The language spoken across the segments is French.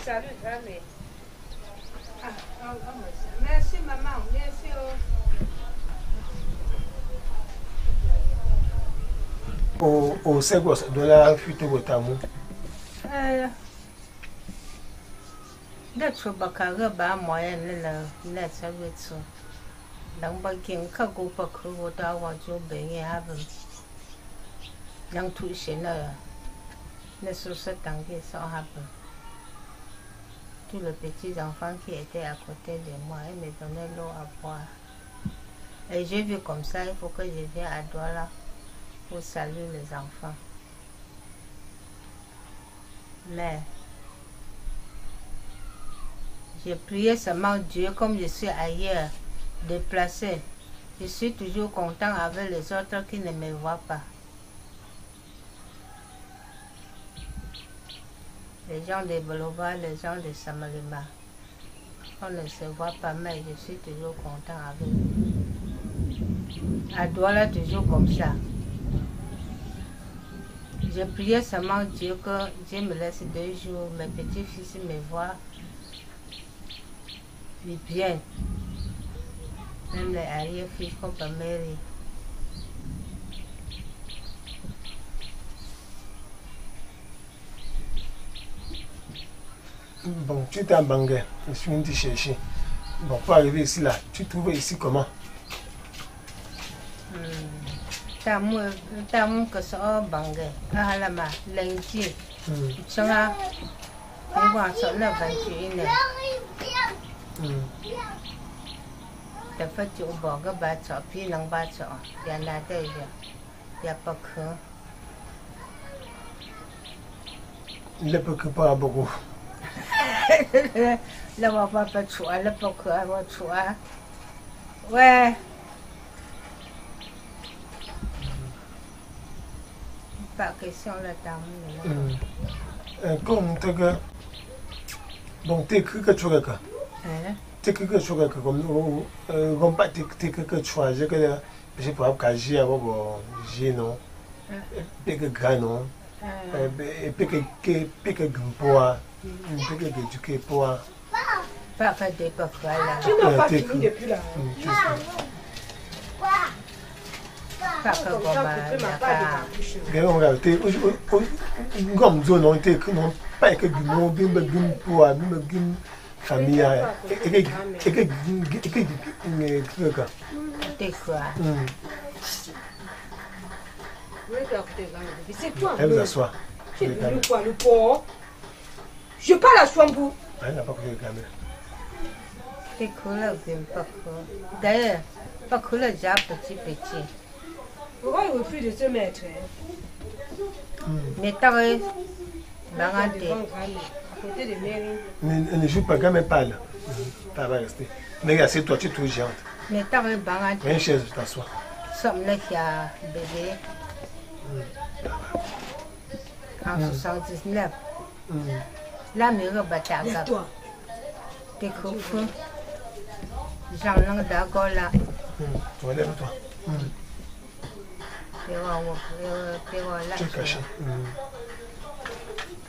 Salut, Grammy. Merci, maman. Merci. Au Ségos, de la fuite au Tamou. That's what Bakaga ba moyen let's have it so. Lang baking kago pa crew da wa jo being haven. Lang tu shena. Ne so se tanguer ça happen. Tous les petits enfants qui étaient à côté de moi, ils me donnaient l'eau à boire. Et j'ai vu comme ça, il faut que je vienne à Douala pour saluer les enfants. Mais j'ai prié seulement Dieu, comme je suis ailleurs, déplacé. Je suis toujours content avec les autres qui ne me voient pas. Les gens de Boloba, les gens de Samalima. On ne se voit pas, mais je suis toujours content avec eux. À Douala, toujours comme ça. J'ai prié seulement Dieu que Dieu me laisse 2 jours, mes petits-fils me voient bien. Même les arrière-fils comme Mary. Bon, tu étais en Bangui, je suis venu te chercher. Bon, pour arriver ici, là, tu trouves ici comment? Tamu que ça Bangui, à la main, lundi. Ça va, on va sur le 21. De fait, tu vas que battre, puis non battre, il y en a déjà, il n'y a pas que. Il ne peut que pas beaucoup. Là, on va pas choix, là, pas que, on va choix. Ouais. Pas question là, Tamu. Comme tu as. Bon, tu es que tu as. Tu es que tu as comme pas tu es que tu as. Je sais pas, j'ai un j'ai non. Et que grand non. Et puis que poids. Et puis que poids. Pas que des pas là. Tu n'as pas fini depuis là. Pas que comme zone on était non pas que du mot bim pour bim famille et c'est toi. Elle vous assoit. Le quoi, le porc. Je parle à Swambou. Elle n'a pas pris le caméra. C'est cool, pas cool. D'ailleurs, pas cool, déjà petit. Pourquoi il refuse de se mettre? Mais t'as vu, À côté de Mary. Ne joue pas, gamin parle. Ça va rester. Mais regarde, c'est toi, tu es tout géante. mais t'as vu, Viens une chaise, je t'assois. Somme là qui a bébé. En 79. La mère bataga. T'es cool. J'en ai d'accord là. Tu vas lève-toi. Tu es caché.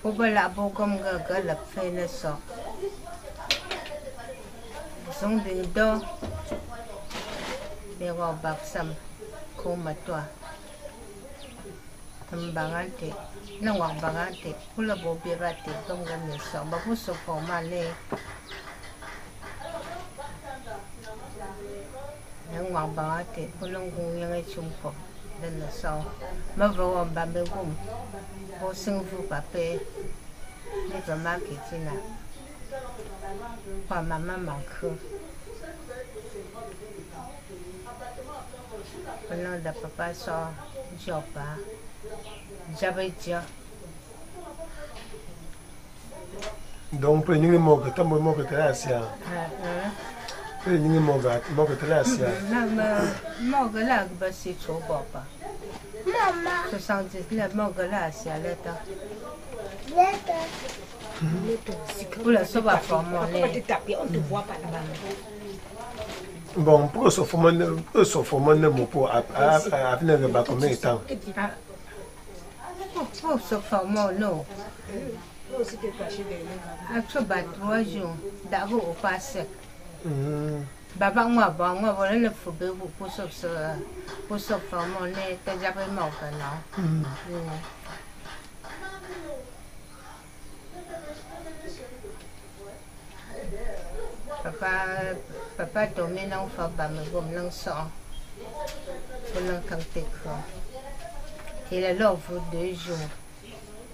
Au bas là, bon comme gars, la fin de ça. Ils ont des dents. Ils vont baksam comme toi. Tambangante. Non, bangante. Pour le beau birate, comme gagne ça. Bah, vous se formez. Non, bangante. Pour l'on gagner chumpo. De la sang. Ma voix bambé boum. Au sein vous papé. Les hommes qui tiennent. Pas maman manque. Pendant que papa sort, job. J'avais dit. Donc, prenez le mot que tu as mon mot que tu as assis. Prenez le mot que tu as assis. Mon gars là, c'est trop beau. Maman. 79, mon gars là, c'est à l'état. Pour le savoir former. On te taper, on te voit pas là-bas. Bon, pour se former le mot pour venir de combien de temps? Pour se former, non. Après 3 jours, d'abord au passé. Baba moi voilà le faut pour ça pour ça mon nez t'as jamais mort non. Papa dormait dans fa ba me comme non sang. Pour non canter quoi. Il est là pour 2 jours.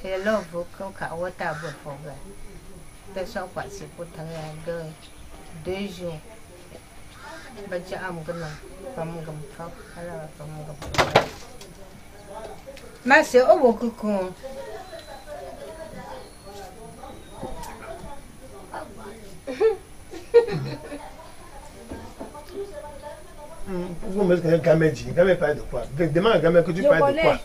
Il est là pour qu'on kawata bo for ba. T'as ça quoi c'est pour t'en 2 jours. Baca gana pamugam fa ala pamugam mas o bokuku vous me dites gamin parle de quoi? Demande à gamin que tu parles de quoi?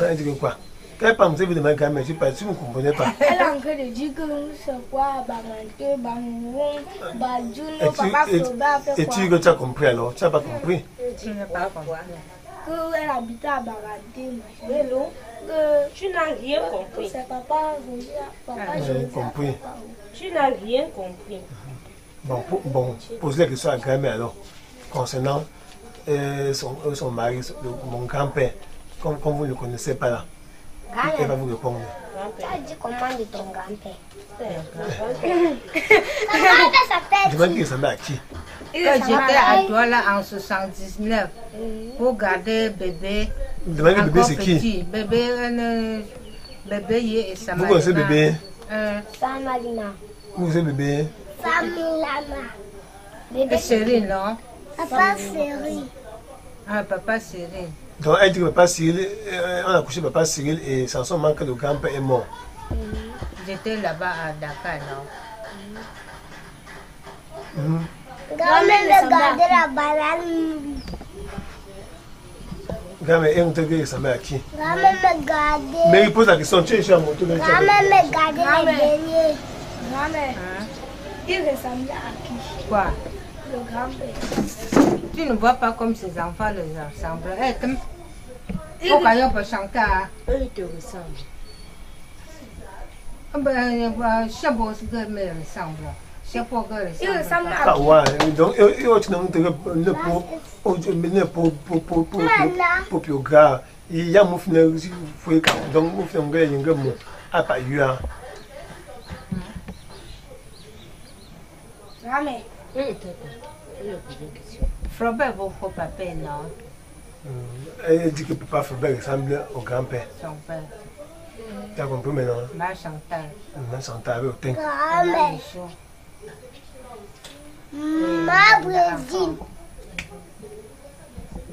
Elle dit quoi? Quelle part vous avez demandé gamin, je parle si vous ne comprenez pas. Elle a encore dit que c'est quoi, Bamante, Bamouron, Bajuno, Papa Soba, et tu que tu as compris alors? Tu n'as pas compris? Tu n'as pas compris. Qu'elle habitait à Bamante, que tu n'as rien compris. C'est papa, J'ai compris. Tu n'as rien compris. Bon, pose la question à gamin alors, concernant son mari, mon grand-père, comme vous ne le connaissez pas là. Elle va vous répondre. Tu as dit comment de ton grand-père? Je demande qu'il s'en met à qui? Quand j'étais à Douala en 79 pour garder bébé. Demandez le bébé c'est qui? Bébé et sa Vous connaissez bébé? Samalina. Vous connaissez bébé? Samilana. Bébé Cyril, non? Papa Cyril. Ah, papa Cyril. Donc elle dit que papa Cyril, on a couché papa Cyril et Samson manque le grand-père est mort. J'étais là-bas à Dakar, non? Grand-mère me gardait la banane. Grand-mère, elle me ça met à qui? Grand-mère me gardait. Mais il pose la question, tu es chez mon tour. Grand-mère me gardait les beignets. Grand-mère, il ressemblait à qui? Quoi? Le grand-père. Tu ne vois pas comme ces enfants les ressemblent. Pourquoi on peut chanter? Eux te ressemblent. Chaque chose me ressemble. Chaque chose Il ressemble à Ah qui? ouais, donc il pour plus gras. Il y a mon frère, donc mon frère, il y a mon à pas eu. Grand-mère. Frobert vous faut pas payer, non? Elle dit que papa Frobert ressemble au grand-père. Son père. Tu as compris maintenant? Ma Chantal. Ma Chantal avec au teint. Grand-mère. Ma Brésil.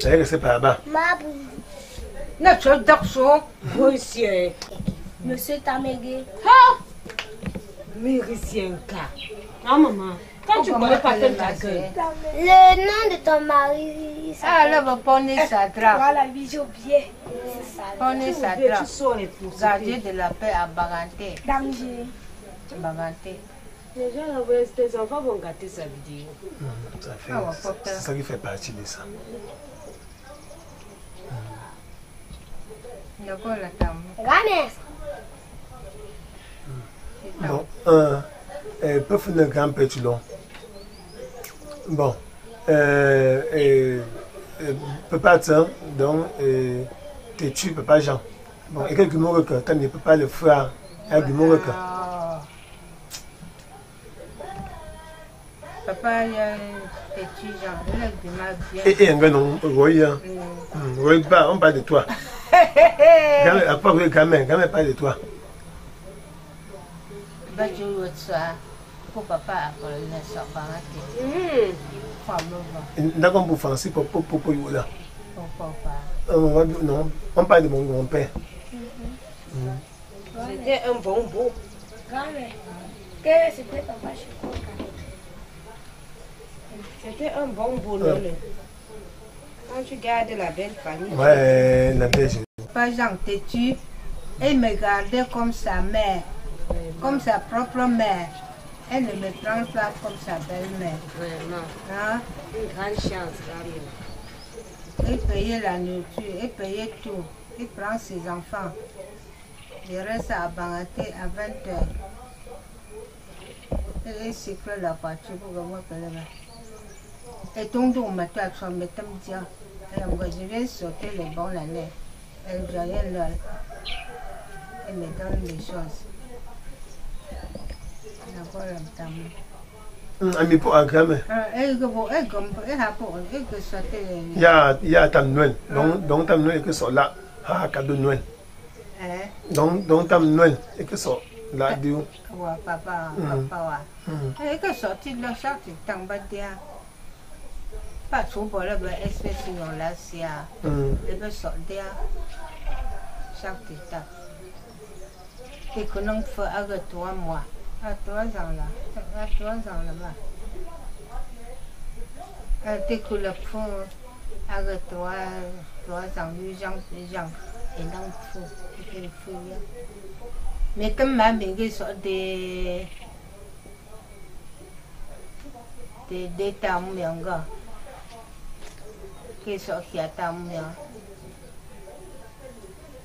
Elle reste par là-bas. Ma Brésil. Notre docteur. Monsieur. Monsieur Tamégué. Méricienka. Ah maman, quand tu ne connais pas ta gueule. Le nom de ton mari. Ah, là, va prendre sa trappe. Voilà, bisous bien. Prenez sa Tu trappe. sors les pouces. Gardien de la paix à Baganté. Danger. Baganté. Déjà, tes enfants vont gâter sa vidéo. C'est ça qui fait partie de ça. D'accord, la table. Grand-mère. Bon, peut faire un grand-père tout long. Bon, papa Tiens, donc, tu tues papa Jean. Bon, et quelques mots que tu ne peux pas le faire avec du mot que. Papa, il y a des étudiants, il a du mal bien. Et un gars, non, Roy, on parle de toi. Après, le gamin parle de toi. Je vais ça pour papa après le sort Baganté. D'accord, pour Francis, pour là. Non, on parle de mon grand-père. C'était un bon beau. Grand-mère. Qu'est-ce que c'était papa Chico? C'était un bon boulot. Quand tu gardes la belle famille. Ouais, la belle. Papa Jean têtu, il me gardait comme sa mère, comme sa propre mère. Elle ne me prend pas comme sa belle-mère. Vraiment. Hein? Une grande chance, vraiment. Il payait la nourriture, il payait tout. Il prend ses enfants. Il reste à Bangaté à 20h. Et siffle la voiture pour que moi que là. Et donc on m'a tout à me dire. Et moi je vais sauter les bons l'année. Elle vient là. Elle me donne les choses. D'accord, madame. Ami pour agréable. Ya tam Noël. Donc tam Noël que ça là. Ah cadeau Noël. Donc tam Noël et que ça là Dieu. Ouais papa wa. Et que sorti là sorti tant badia. Pas trop pour la espèce non là c'est à. Et que sortir. Sorti ta. Et que non faut avec 3 mois. À 3 ans là. À 3 ans là-bas. Dès que le fond avec 3 ans, 8 ans, et non fou, et fou. Mais comme ma mère sont des tamus encore, qui sont qui a tamus.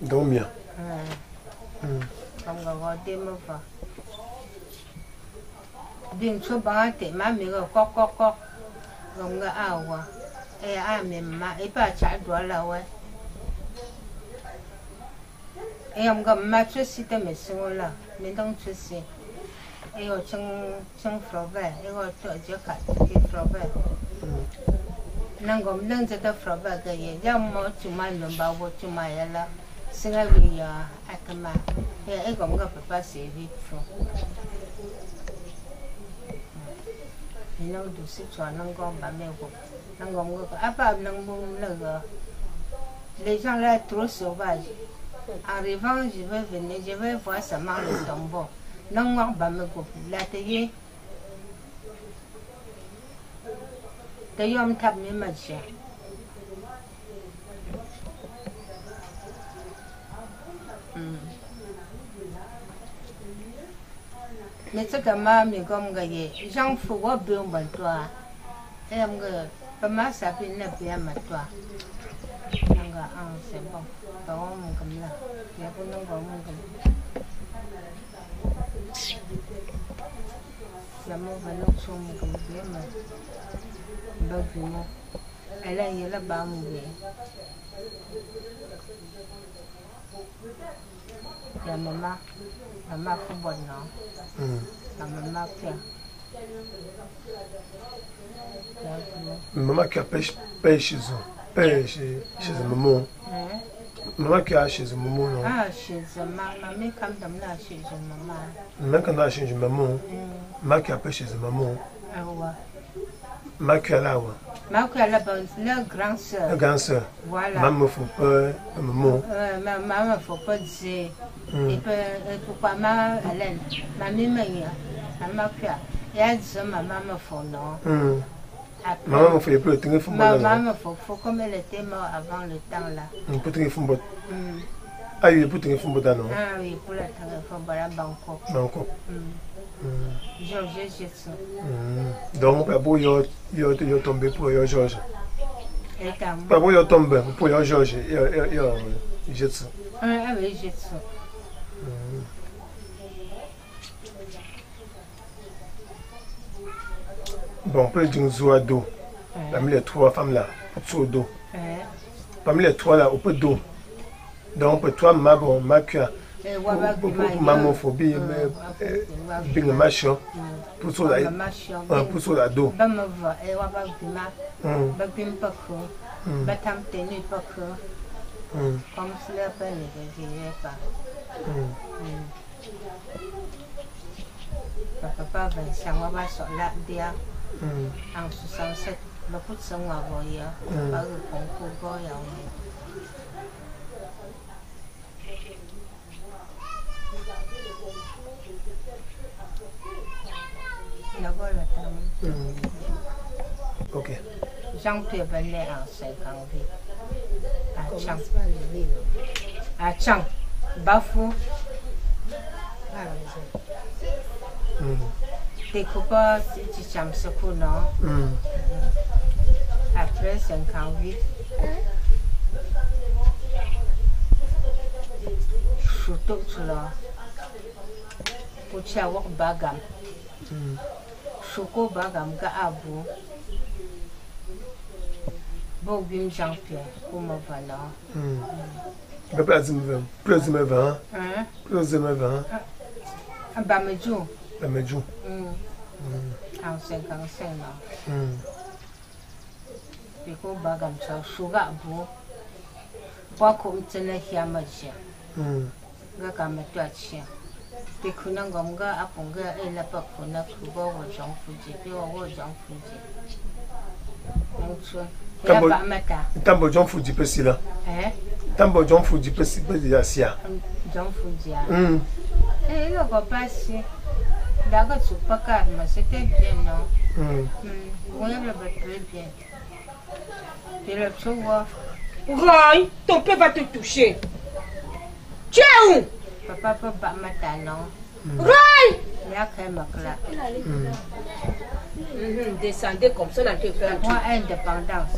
Donc bien. Comme on va dire me pas. Bien sûr, bah t'es ma mère coq. Comme que awa, et à même ma et pas chat doit là ouais. Et on comme ma tu sais te mais c'est là, mais donc tu sais. Et on chung frobert, et on toi je kat qui frobert. Nangom nang je te frobert que y a moi tu m'as le bawo tu m'as là. C'est là oui à comment. Et comme que papa c'est vite fou. Non, du sit sur un gom ba me go. Nangom go. Apa nangom là. Les gens là trop sauvages. Arrivant, je vais venir, je vais voir sa main le tombeau. Non, ba me go. L'atelier. D'ailleurs, on tape mes matchs. Mais ce que ma mère comme gagne, j'en fous au bien bon toi. Et on me pas mal ça peut ne bien ma toi. On ga c'est bon. Pas on comme là. Il y a pas non comme la mot va nous sommes comme bien ma. Bagimo. Elle a eu la bamoué. La maman faut bon non. La maman Maman qui a pêche chez eux. Pêche chez maman. Maman qui a chez maman non. Ah chez maman, mais comme dans là chez maman. Maman quand a chez maman. Maman qui a pêche chez maman. Ah ouais. Maman qui a là ouais. Maman qui a la bonne, la grande sœur. La grande sœur. Voilà. Maman faut pas maman. Maman faut pas dire. Et pourquoi ma Hélène, ma mère, maman quoi? Et elle dit maman me faut non. Maman me fait plus tenir fond. Maman me faut comme elle était morte avant le temps là. Pour tenir fond bot. Ah oui, pour tenir fond bot non. Ah oui, pour la tenir fond bot à Bangkok. Bangkok. Georges Jetson. Donc pas beau yo tomber pour yo Georges. Et quand pas beau yo tomber pour yo Georges yo Jetson. Ah oui, Jetson. Bon, peut dire zoa d'eau. Parmi les 3 femmes là, sur d'eau. Parmi les 3 là, on peut d'eau. Donc, pour toi, ma cœur, mamophobie, bien machin, pour sur la d'eau. Comme cela peut ne pas. Papa Vincent va sur la dia en 67. Le coup de son envoyé par le concours Goya. Ok. Jean-Pierre venait en 58. À Chang. À Chang. Bafou. Découpeur, tu chams ce coup, non? Après 58. Shuto chula. Pucha wak bagam. Shuko bagam ga abu. Bobim Jean-Pierre, como vala. Plus de 20. Plus de 20. Bamejou. Bamejou. En 55 ans. Biko bagam cha suga bu. Bako mtene hiamaji. Ga kametwa chia. Tikuna ngomga apunga ela pakuna kubo wo Jean-Fuji. Biwa wo Jean-Fuji. Nangchua. Tambo John Fuji pesi là. Tambo John Fuji pesi déjà sia. John Fuji. Il va passer. D'accord, tu pas calme, c'était bien non. Oui, il va très bien. Et le tu vois. Roy, ton père va te toucher. Tu es où? Papa peut pas mettre non. Roy! Il y a quand même là. Descendez comme ça dans tes frères. Moi, indépendance.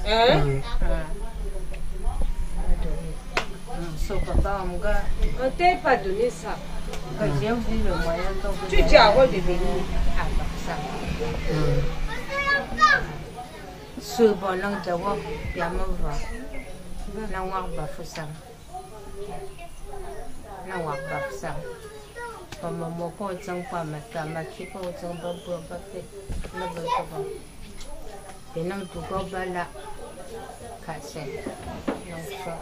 So, papa, mon gars. On t'a pas donné ça. Quand j'ai vu le moyen, tu dis à Roy de venir. Ah, ça. Ce bon langue de voir, bien me voir. La voir, bah, faut ça. La voir, bah, ça. Comme mon pot de sang, quoi, ma qui peut de sang, bon, pour pas faire. Ne veut pas bon. Et non, tout comme là. Cassé. Donc, ça.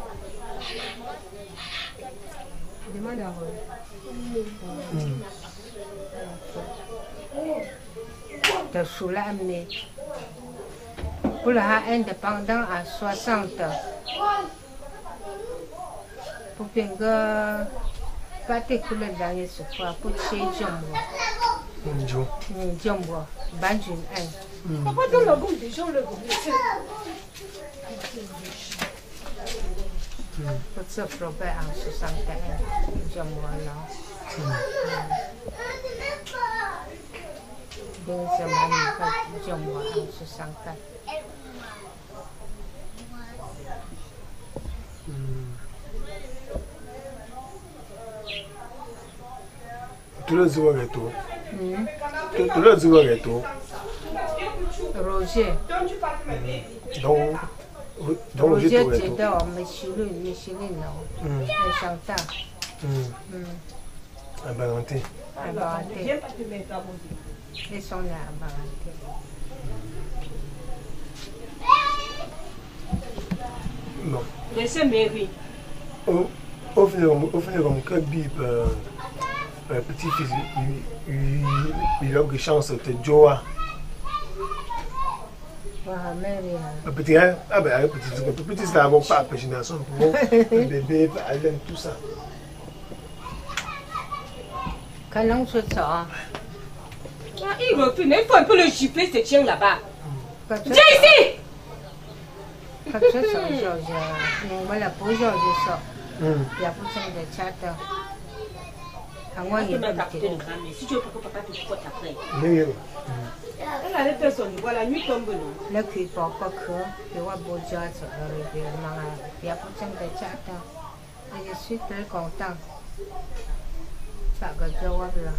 Demande à Roy. De Soulame. Pour le indépendant à 60. Pour bien que particulier dans ce fois pour chez Jumbo. Jumbo. Banjun un. Papa donne le goût des gens le goût. Pour ce problème en 61. Jumbo là. Donc c'est magnifique. Jumbo en 64. Tu le vois avec toi. Tu le vois avec toi. Roger. Donc Roger, tu es dans Micheline, non. Le chanteur. À Baranté. À Baranté. Ils sont là à Baranté. Bon. Laissez Mary. Au final, comme que bip. Petit-fils, il a eu chance de Joa. Petit, hein? Ah ben, petit, c'est avant pas la génération pour bébé, tout ça. Quand on se sort. Il refuse, il faut un peu le gifler, ce chien là-bas. Viens ici! Quand je sors, je me la pose, je sors. Il y a besoin de chat. Si tu veux que papa te foute après. Elle allait faire son niveau, la nuit tombe. Le cul pour pas que je vois beau job sur le règlement. Il y a besoin de chat. Et je suis très content. Ça que je vois là.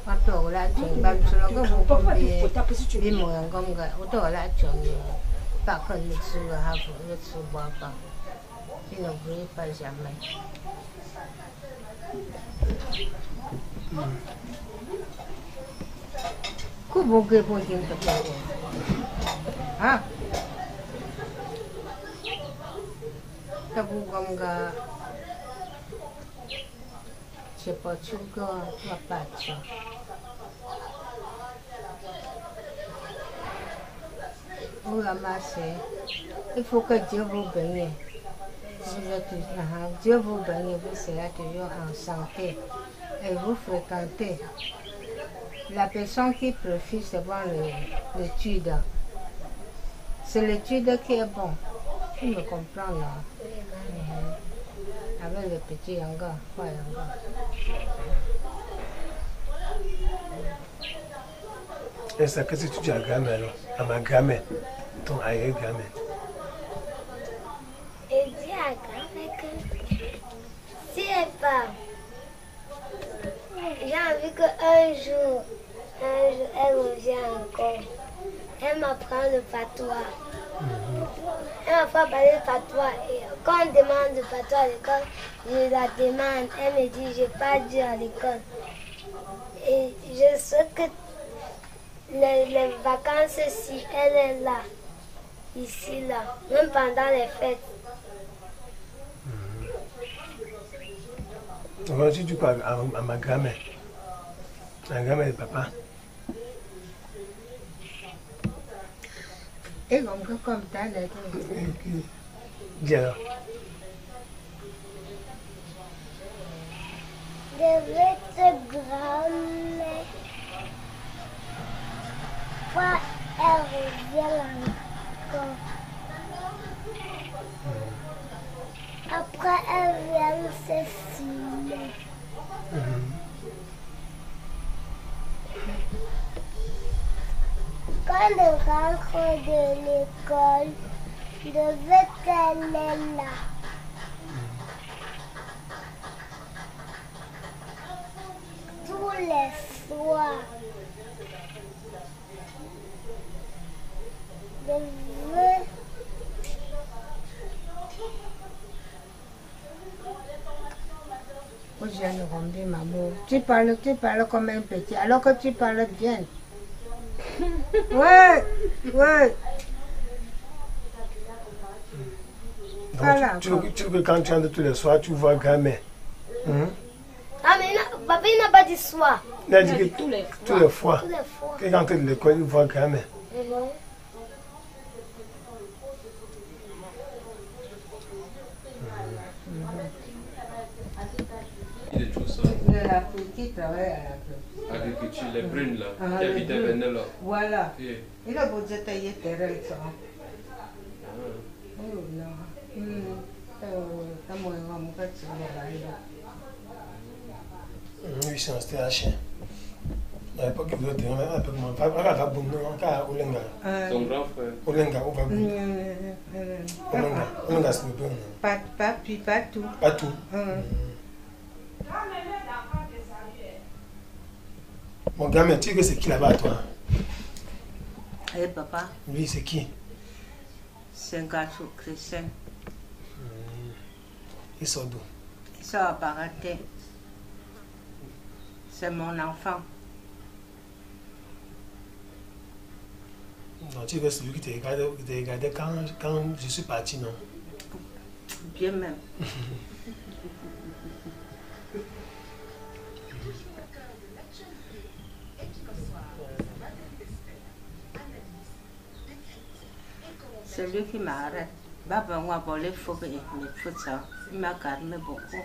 Auto là, tu vas me faire que vous pouvez bien moi comme ça. Auto là, tu pas que le sous le sous bois pas. Tu n'oublies pas jamais. Kubo ke po din ka po. Ha? Kabugam ga Chepo chugo wapacho. Oula masse. Il faut que Dieu vous bénisse. Dieu vous bénisse, vous serez toujours en santé et vous fréquentez. La personne qui profite, c'est voir l'étude. C'est l'étude qui est bon. Tu me comprends là? Avec le petit Yanga, pas Yanga. Et ça, qu'est-ce que tu dis à gamin là? À ma gamin, ton aïe gamin. Et dis à gamin que si elle part j'ai envie qu'un jour, elle revienne encore. Elle m'apprend le patois. Elle m'apprend à parler le patois. Et quand on demande le patois à l'école, je la demande. Elle me dit, je n'ai pas dit à l'école. Et je souhaite que les vacances, si elle est là, ici, là, même pendant les fêtes. Donc, si tu parles à ma grand-mère, la grand-mère de papa. Et comme ça, dis alors. Je vais te grand-mère. Pourquoi elle revient encore? Après, elle vient se filmer. Quand je rentre de l'école, je vais aller là. Tous les soirs. Je veux... Moi, je viens de rendre maman. Tu parles comme un petit, alors que tu parles bien. Ouais. Donc, Voilà, tu veux que quand tu entres tous les soirs, tu vois grand-mère. Ah, mais papa, il n'a pas dit soir. Il a dit que tous les fois. Tous les fois. Que quand tu es de l'école, il voit grand-mère. Il est tout ça. La petite travaille à la Agriculture, les brunes là, qui habitent à Benin là. Voilà. Yeah. Il a beau dire tailler terrain, ça. Oh là. Oui, c'était un chien. À l'époque, il voulait dire, un peu moins. Pas grave, Olenga. Son grand frère. Olenga, on va vous. Olenga, c'est le bon. Pas tout. Pas tout. Mon gamin, tu sais que c'est qui là-bas, toi? Eh papa, Lui, c'est qui? c'est un garçon chrétien. Il sort d'où? Il sort à Baraté. C'est mon enfant. Non, tu veux celui qui t'a regardé quand je suis parti, non? Bien même. C'est lui qui m'arrête. Baba m'a volé faux et mes fautes ça. Il m'a calmé beaucoup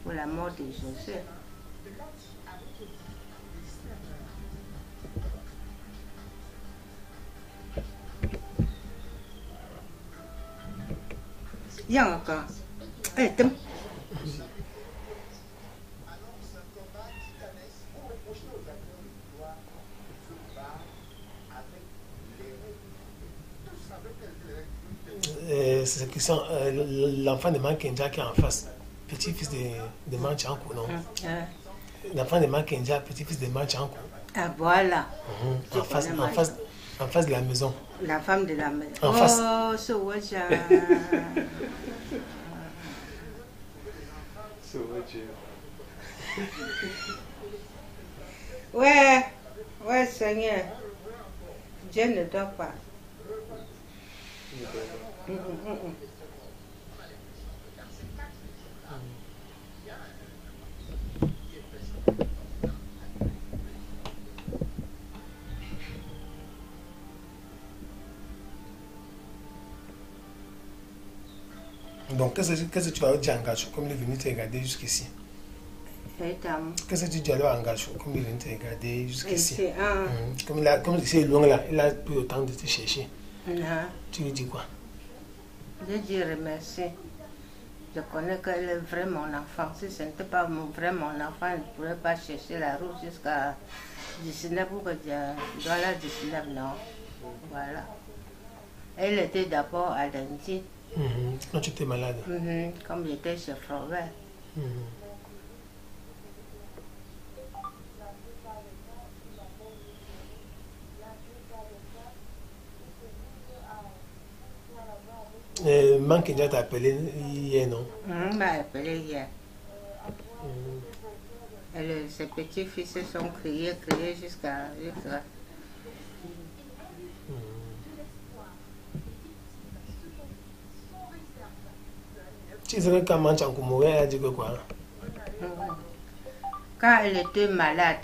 pour la mort de José. Il y a encore. Eh, C'est qui sont l'enfant de Mankenja qui est en face, petit-fils de Manchanko, non? L'enfant de Mankenja, petit-fils de Manchanko. Ah voilà. En face de la maison. La femme de la maison. En face. Oh, ce waja. Ouais, Seigneur. Dieu ne dort pas. Donc, qu'est-ce que tu vas dire à Ngacho comme il est venu te regarder jusqu'ici? Qu'est-ce que tu dis à Ngacho comme il est venu te regarder jusqu'ici? Comme c'est loin là, il a pris le temps de te chercher. Tu lui dis quoi? Je dis remercie. Je connais qu'elle est vraiment mon enfant. Si ce n'était pas vraiment mon enfant, je ne pourrais pas chercher la route jusqu'à 19 ou voilà 19, non. Voilà. Elle était d'abord à lundi. Quand tu étais malade? Comme j'étais chez Frobert. Manque déjà t'a appelé hier, non? On m'a appelé hier. Ses petits-fils se sont criés jusqu'à... Tu sais quand Mancha Koumouré a dit quoi? Quand elle était malade,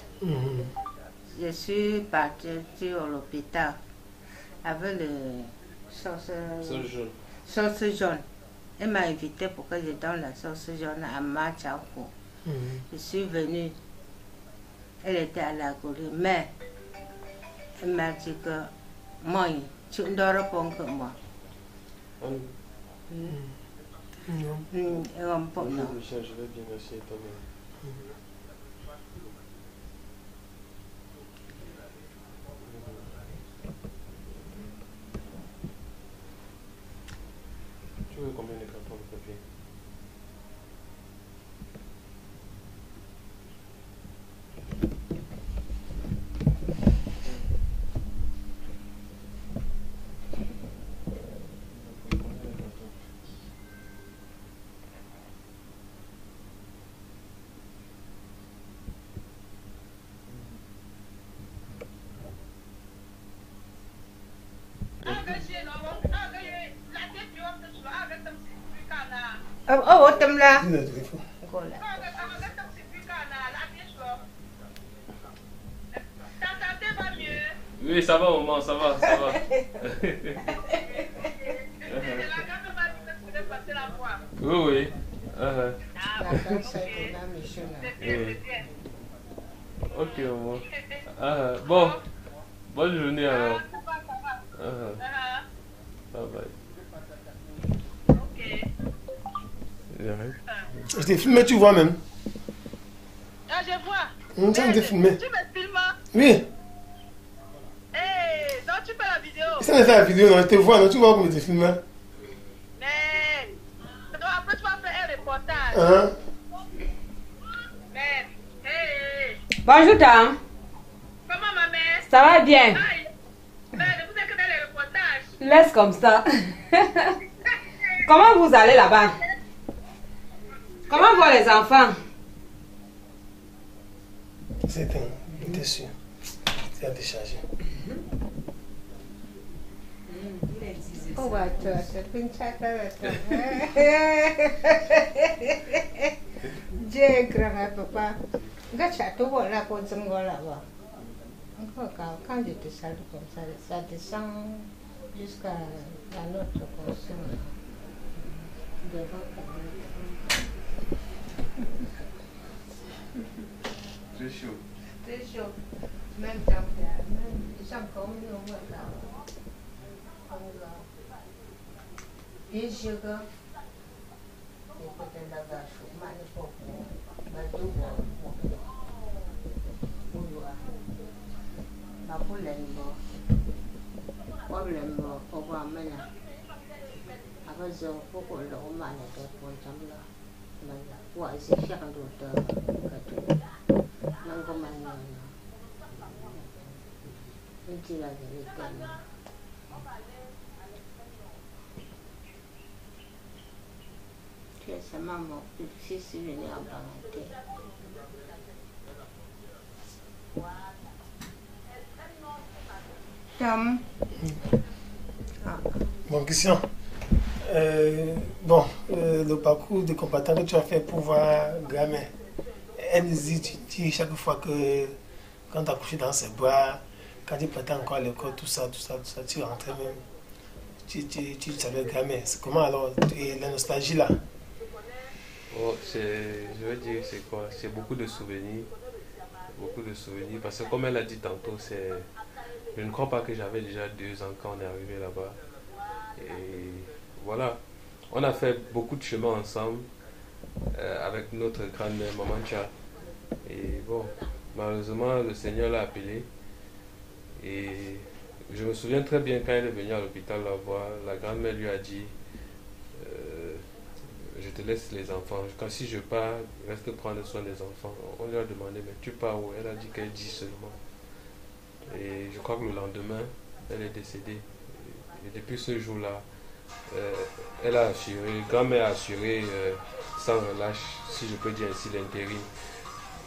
je suis partie à l'hôpital avec le sauce jaune. Elle m'a invité pour que je donne la sauce jaune à Manchakou. Je suis venue. Elle était à la gourie, mais elle m'a dit que moi, tu ne dors pas que moi. Je vais bien essayer toi-même. Tu veux combien de cartons de papier? Oh, t'aimes là? Oui, ça va, maman, ça va, ça va. Oui, oui. Ok, maman. Bon, bonne journée alors. Bye bye. Je t'ai filmé, tu vois même. Ah, je vois. Tu m'as filmé. Tu me filmes? Oui. Donc tu fais la vidéo. Ça n'est pas la vidéo, non, je te vois, non, tu vois comment je te filme. Mais après tu vas faire un reportage. Mais, bonjour, Tam. Comment ma mère? Ça va bien? Mais vous êtes que dans les reportages. Laisse comme ça. Comment vous allez là-bas? Comment vont les enfants? C'est un, t'es sûr. C'est à décharger. Oh, c'est une chatte. J'ai grand papa. Gâchette, voilà, pour ce là-bas. Quand je te salue comme ça descend jusqu'à la note conscience. C'est chaud. C'est chaud. Même temps, même comme nous, bien sûr que il faut être là-bas, c'est maman, le fils est venu en parenté. Tom. Bon, Christian. Le parcours de combattant que tu as fait pour voir grand-mère, elle nous dit, tu dis chaque fois que quand tu as couché dans ses bras, quand tu partais encore à l'école, tout ça, tu rentrais même. Tu savais grand-mère. C'est comment alors? Et la nostalgie là? Oh, je veux dire, c'est quoi? C'est beaucoup de souvenirs. Beaucoup de souvenirs. Parce que comme elle a dit tantôt, je ne crois pas que j'avais déjà 2 ans quand on est arrivé là-bas. Et voilà. On a fait beaucoup de chemin ensemble avec notre grand-mère, Maman Cha. Et bon, malheureusement, le Seigneur l'a appelée. Et je me souviens très bien quand elle est venue à l'hôpital la voir, la grand-mère lui a dit je te laisse les enfants. Quand si je pars, reste prendre soin des enfants. On lui a demandé mais tu pars où? Elle a dit qu'elle dit seulement. Et je crois que le lendemain, elle est décédée. Et depuis ce jour-là, elle a assuré, grand-mère a assuré sans relâche, si je peux dire ainsi, l'intérim.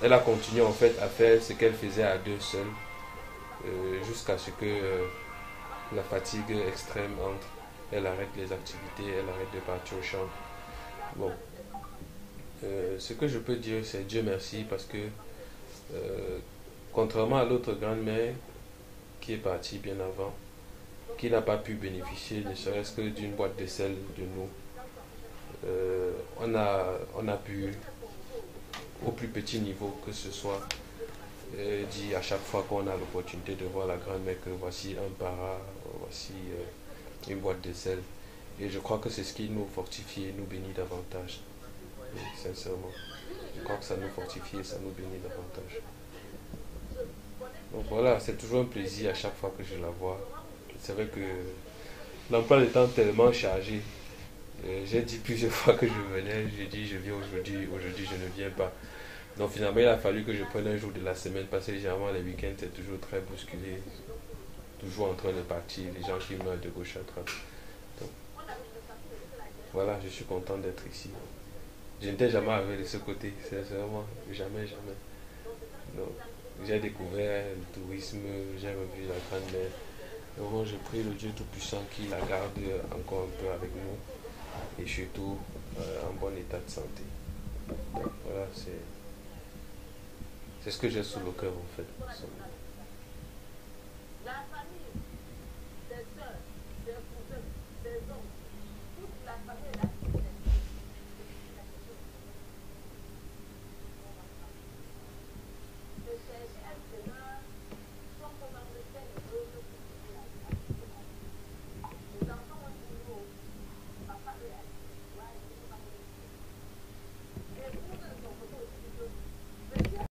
Elle a continué en fait à faire ce qu'elle faisait à deux seuls, jusqu'à ce que la fatigue extrême entre. Elle arrête les activités, elle arrête de partir au champ. Bon, ce que je peux dire, c'est Dieu merci, parce que contrairement à l'autre grand-mère qui est partie bien avant, qui n'a pas pu bénéficier ne serait-ce que d'une boîte de sel de nous, on a pu, au plus petit niveau que ce soit, dire à chaque fois qu'on a l'opportunité de voir la grand-mère que voici un para, voici une boîte de sel. Et je crois que c'est ce qui nous fortifie et nous bénit davantage. Et sincèrement, je crois que ça nous fortifie et ça nous bénit davantage. Donc voilà, c'est toujours un plaisir à chaque fois que je la vois. C'est vrai que l'emploi du temps est tellement chargé. J'ai dit plusieurs fois que je venais, j'ai dit je viens aujourd'hui, aujourd'hui je ne viens pas. Donc finalement il a fallu que je prenne un jour de la semaine parce que généralement les week-ends c'est toujours très bousculé. Toujours en train de partir, les gens qui meurent de gauche à droite. Donc, voilà, je suis content d'être ici. Je n'étais jamais arrivé de ce côté, sincèrement, jamais. Donc, j'ai découvert le tourisme, j'ai revu la grand-mère. Donc, je prie le Dieu Tout-Puissant qui la garde encore un peu avec nous et surtout en bon état de santé. Donc, voilà, c'est ce que j'ai sous le cœur en fait.